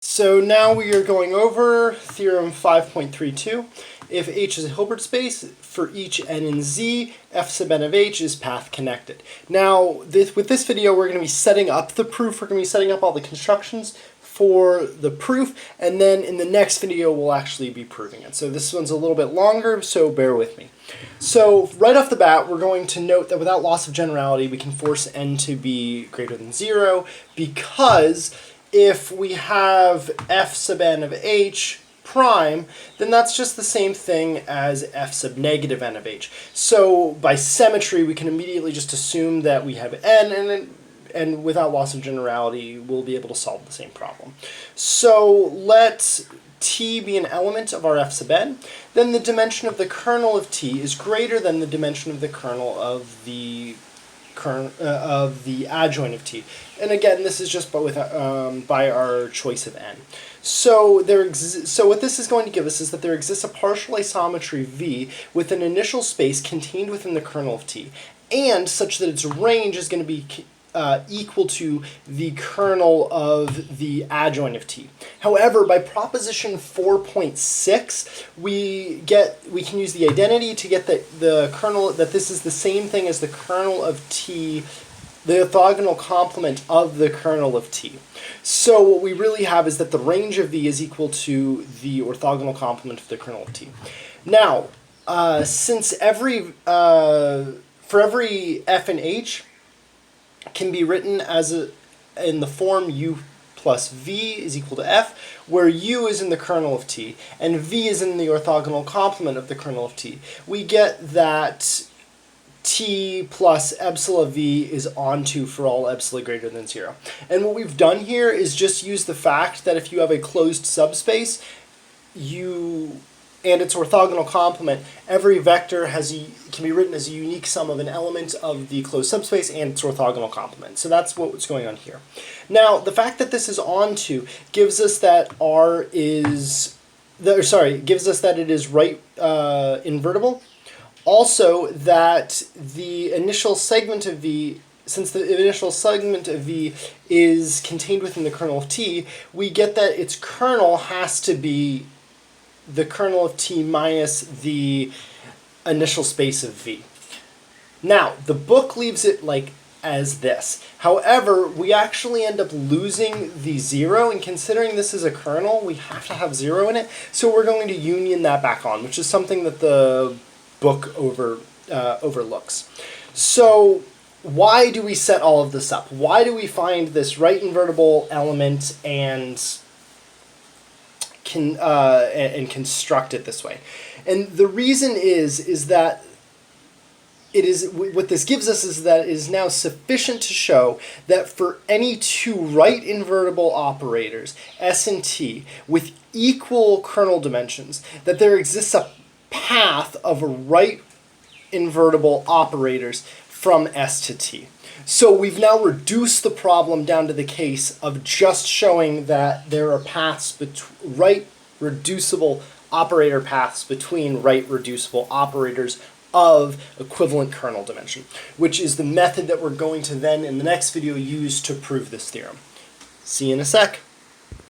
So now we are going over Theorem 5.32. If H is a Hilbert space, for each n in Z, f sub n of H is path connected. Now, with this video, we're going to be setting up the proof. We're going to be setting up all the constructions for the proof, and then in the next video, we'll actually be proving it. So this one's a little bit longer, so bear with me. So right off the bat, we're going to note that without loss of generality, we can force n to be greater than 0, because if we have f sub n of H prime, then that's just the same thing as f sub negative n of H. So by symmetry, we can immediately just assume that we have n, and without loss of generality, we'll be able to solve the same problem. So let T be an element of our f sub n, then the dimension of the kernel of T is greater than the dimension of the kernel of the adjoint of T. And again, this is just by our choice of n. So what this is going to give us is that there exists a partial isometry V with an initial space contained within the kernel of T, and such that its range is going to be equal to the kernel of the adjoint of T. However, by proposition 4.6, we can use the identity to get the kernel, that this is the same thing as the kernel of T, the orthogonal complement of the kernel of T. So what we really have is that the range of V is equal to the orthogonal complement of the kernel of T. Now, since for every f and h can be written as in the form u plus v is equal to f, where u is in the kernel of T and v is in the orthogonal complement of the kernel of T, we get that T plus epsilon v is onto for all epsilon greater than 0. And what we've done here is just use the fact that if you have a closed subspace, and its orthogonal complement, every vector can be written as a unique sum of an element of the closed subspace and its orthogonal complement. So that's what's going on here. Now, the fact that this is onto gives us that it is right invertible. Also, that the initial segment of V, since the initial segment of V is contained within the kernel of T, we get that its kernel has to be the kernel of T minus the initial space of V. Now, the book leaves it as this. However, we actually end up losing the 0, and considering this is a kernel, we have to have 0 in it, so we're going to union that back on, which is something that the book overlooks. So why do we set all of this up? Why do we find this right invertible element and construct it this way? And the reason is that what this gives us is that it is now sufficient to show that for any two right invertible operators, S and T, with equal kernel dimensions, that there exists a path of right invertible operators from S to T. So we've now reduced the problem down to the case of just showing that there are paths right reducible operator paths between right reducible operators of equivalent kernel dimension, which is the method that we're going to then in the next video use to prove this theorem. See you in a sec.